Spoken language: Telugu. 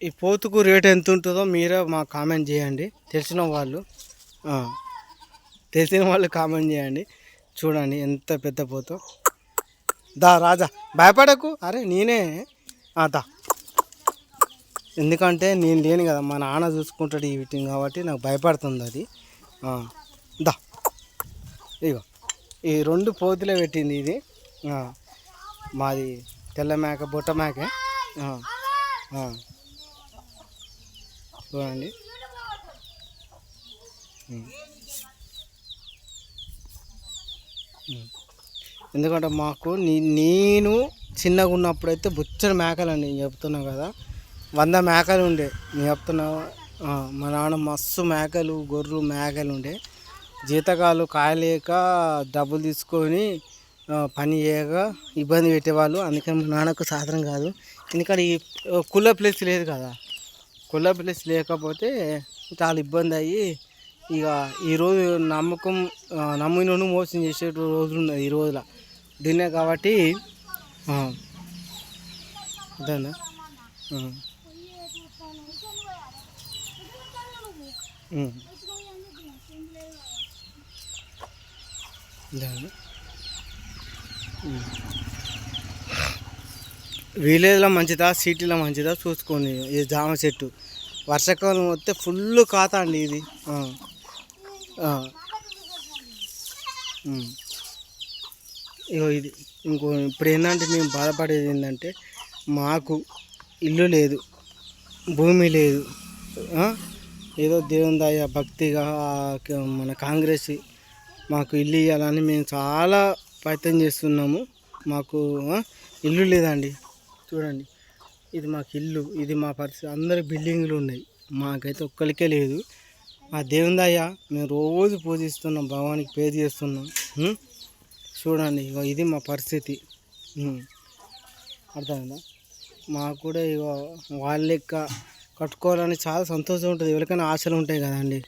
ఈ పోతుకు రేట్ ఎంత ఉంటుందో మీరే మాకు కామెంట్ చేయండి. తెలిసిన వాళ్ళు కామెంట్ చేయండి. చూడండి ఎంత పెద్ద పోతు. దా రాజా, భయపడకు. అరే నేనే దా. ఎందుకంటే నేను లేను కదా, మా నాన్న చూసుకుంటాడు ఈ వీటిని, కాబట్టి నాకు భయపడుతుంది అది. దా, ఇగో ఈ 2 పోతులే పెట్టింది ఇది. మాది తెల్ల మేక, బుట్ట మేకే. చూడండి. ఎందుకంటే మాకు నేను చిన్నగా ఉన్నప్పుడైతే బుచ్చని మేకలండి, నేను చెప్తున్నా కదా, 100 మేకలు ఉండే. నేను చెప్తున్నా, మా నాన్న మస్తు మేకలు, గొర్రెలు, మేకలు ఉండే. జీతకాలు కాయలేక డబ్బులు తీసుకొని పని చేయక ఇబ్బంది పెట్టేవాళ్ళు. అందుకని మా నాన్నకు సాధనం కాదు. ఎందుకంటే ఈ కుల్ల ప్లేస్ లేదు కదా, కుల్ల ప్లేస్ లేకపోతే చాలా ఇబ్బంది అయ్యి ఇక ఈరోజు నమ్మినను మోసం చేసే రోజులు ఉన్నాయి ఈ రోజుల దీన్నే. కాబట్టి అదేనా విలేజ్లో మంచిదా, సిటీలో మంచిదా చూసుకోండి. ఈ జామ చెట్టు వర్షాకాలం వస్తే ఫుల్ ఖాతా అండి ఇది. ఇగో ఇది ఇప్పుడు ఏంటంటే మేము బాధపడేది ఏంటంటే, మాకు ఇల్లు లేదు, భూమి లేదు. ఏదో దేవుని దయ భక్తిగా మన కాంగ్రెస్ మాకు ఇల్లు ఇవ్వాలని మేము చాలా ప్రయత్నం చేస్తున్నాము. మాకు ఇల్లు లేదండి. చూడండి, ఇది మాకు ఇల్లు, ఇది మా పరిస్థితి. అందరి బిల్డింగ్లు ఉన్నాయి, మాకైతే ఒక్కరికే లేదు. ఆ దేవుని దయ మేము రోజు పూజిస్తున్నాం, భగవానికి ప్రే చేస్తున్నాం. చూడండి, ఇగో ఇది మా పరిస్థితి. అర్థమైందా? మాకు కూడా ఇగో వాళ్ళ లెక్క కట్టుకోవాలని చాలా సంతోషం ఉంటుంది. ఎవరికైనా ఆశలు ఉంటాయి కదండి.